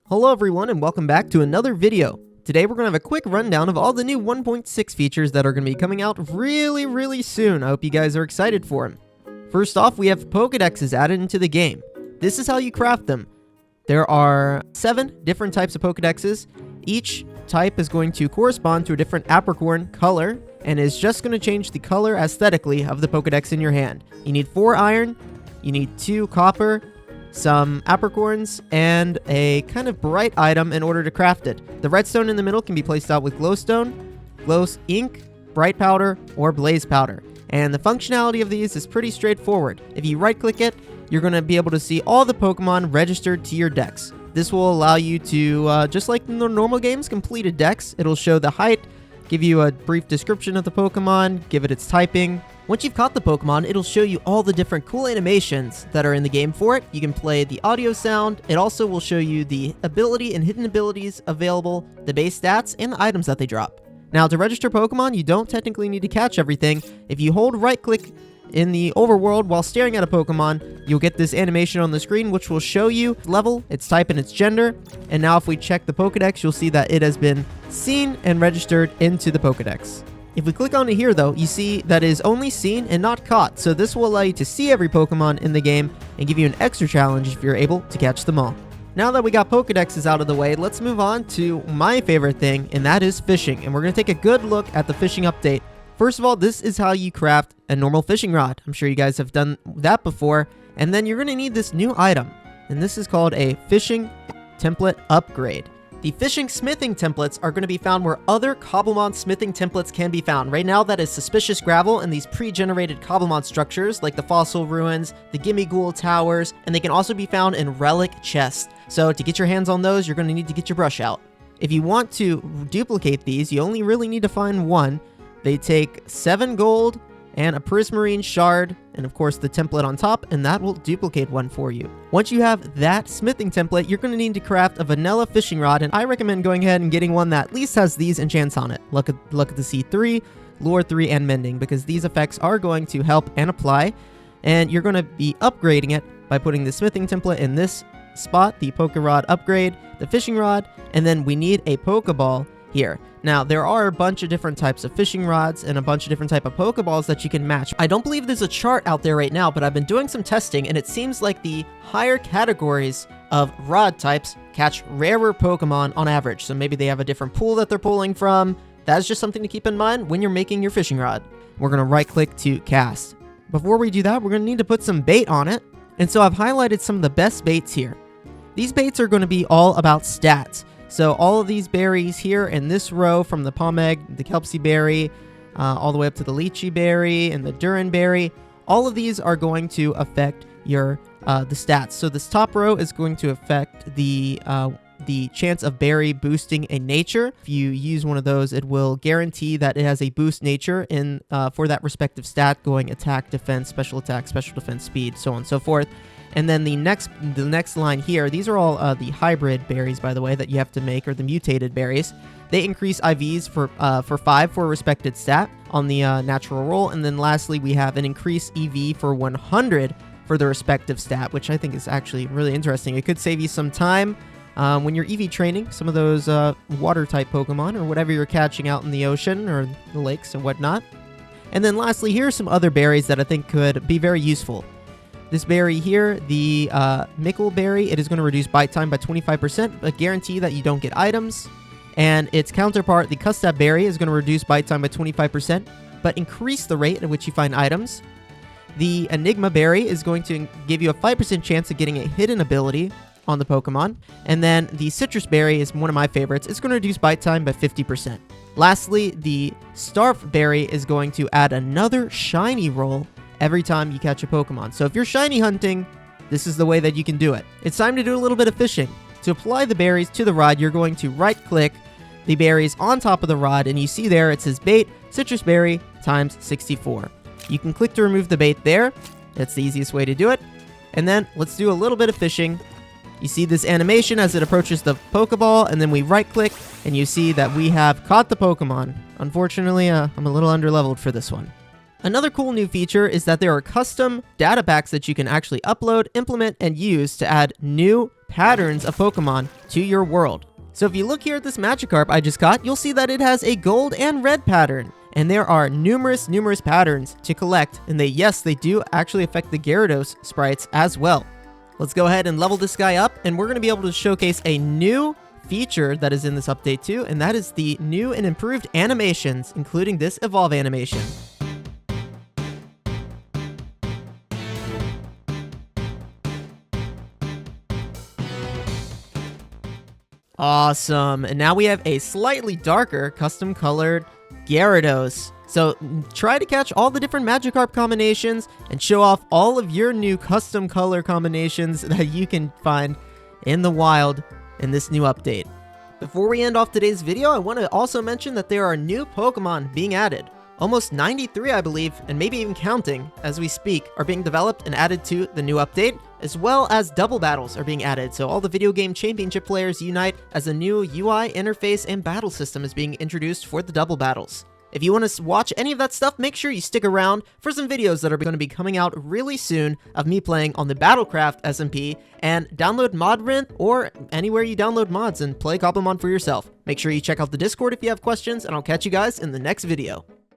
Hello everyone and welcome back to another video. Today we're going to have a quick rundown of all the new 1.6 features that are going to be coming out really soon. I hope you guys are excited for them. First off, we have Pokedexs added into the game. This is how you craft them. There are 7 different types of Pokedexs. Each type is going to correspond to a different apricorn color and is just going to change the color aesthetically of the Pokedex in your hand. You need 4 iron, you need 2 copper, some apricorns, and a kind of bright item in order to craft it. The redstone in the middle can be placed out with glowstone, glow ink, bright powder, or blaze powder. And the functionality of these is pretty straightforward. If you right click it, you're going to be able to see all the Pokemon registered to your decks. This will allow you to, just like in the normal games, complete a dex. It'll show the height, give you a brief description of the Pokemon, give it its typing. Once you've caught the Pokemon, it'll show you all the different cool animations that are in the game for it. You can play the audio sound. It also will show you the ability and hidden abilities available, the base stats, and the items that they drop. Now, to register Pokemon, you don't technically need to catch everything. If you hold right-click in the overworld while staring at a Pokemon, you'll get this animation on the screen which will show you level, its type, and its gender. And now if we check the Pokedex, you'll see that it has been seen and registered into the Pokedex. If we click on it here though, you see that it is only seen and not caught, so this will allow you to see every Pokemon in the game and give you an extra challenge if you're able to catch them all. Now that we got Pokedexes out of the way, let's move on to my favorite thing, and that is fishing. And we're going to take a good look at the fishing update. First of all, this is how you craft a normal fishing rod. I'm sure you guys have done that before. And then you're going to need this new item, and this is called a fishing template upgrade. The fishing smithing templates are going to be found where other Cobblemon smithing templates can be found. Right now, that is suspicious gravel and these pre-generated Cobblemon structures like the fossil ruins, the gimme ghoul towers, and they can also be found in relic chests. So to get your hands on those, you're going to need to get your brush out. If you want to duplicate these, you only really need to find one. They take 7 gold and a prismarine shard, and of course the template on top, and that will duplicate one for you. Once you have that smithing template, you're going to need to craft a vanilla fishing rod, and I recommend going ahead and getting one that at least has these enchants on it. Look at the C3, Lure 3, and Mending, because these effects are going to help and apply, and you're going to be upgrading it by putting the smithing template in this spot, the Poke Rod upgrade, the fishing rod, and then we need a Pokeball here. Now, there are a bunch of different types of fishing rods and a bunch of different type of Pokeballs that you can match. I don't believe there's a chart out there right now, but I've been doing some testing, and it seems like the higher categories of rod types catch rarer Pokemon on average. So maybe they have a different pool that they're pulling from. That's just something to keep in mind when you're making your fishing rod. We're going to right-click to cast. Before we do that, we're going to need to put some bait on it. And so I've highlighted some of the best baits here. These baits are going to be all about stats. So all of these berries here in this row, from the Pomeg, the Kelpsie berry, all the way up to the Lychee berry and the Durin berry, all of these are going to affect your the stats. So this top row is going to affect the chance of berry boosting a nature. If you use one of those, it will guarantee that it has a boost nature in for that respective stat, going attack, defense, special defense, speed, so on and so forth. And then the next line here, these are all the hybrid berries, by the way, that you have to make, or the mutated berries. They increase IVs for 5 for a respected stat on the natural roll. And then lastly, we have an increased EV for 100 for the respective stat, which I think is actually really interesting. It could save you some time when you're EV training some of those water-type Pokemon or whatever you're catching out in the ocean or the lakes and whatnot. And then lastly, here are some other berries that I think could be very useful. This berry here, the Mickle berry, it is going to reduce bite time by 25%, but guarantee that you don't get items. And its counterpart, the Custap berry, is going to reduce bite time by 25%, but increase the rate at which you find items. The Enigma berry is going to give you a 5% chance of getting a hidden ability on the Pokemon. And then the Citrus berry is one of my favorites. It's going to reduce bite time by 50%. Lastly, the Starf berry is going to add another shiny roll every time you catch a Pokemon. So if you're shiny hunting, this is the way that you can do it. It's time to do a little bit of fishing. To apply the berries to the rod, you're going to right-click the berries on top of the rod, and you see there it says bait, citrus berry, times 64. You can click to remove the bait there. That's the easiest way to do it. And then let's do a little bit of fishing. You see this animation as it approaches the Pokeball, and then we right-click, and you see that we have caught the Pokemon. Unfortunately, I'm a little underleveled for this one. Another cool new feature is that there are custom Datapacks that you can actually upload, implement, and use to add new patterns of Pokemon to your world. So if you look here at this Magikarp I just got, you'll see that it has a gold and red pattern. And there are numerous patterns to collect, and they do actually affect the Gyarados sprites as well. Let's go ahead and level this guy up, and we're going to be able to showcase a new feature that is in this update too, and that is the new and improved animations, including this evolve animation. Awesome, and now we have a slightly darker custom colored Gyarados. So try to catch all the different Magikarp combinations and show off all of your new custom color combinations that you can find in the wild in this new update. Before we end off today's video, I want to also mention that there are new Pokemon being added. Almost 93, I believe, and maybe even counting as we speak, are being developed and added to the new update, as well as double battles are being added, so all the video game championship players unite as a new UI interface and battle system is being introduced for the double battles. If you want to watch any of that stuff, make sure you stick around for some videos that are going to be coming out really soon of me playing on the Battlecraft SMP, and download Modrent or anywhere you download mods and play Cobblemon for yourself. Make sure you check out the Discord if you have questions, and I'll catch you guys in the next video.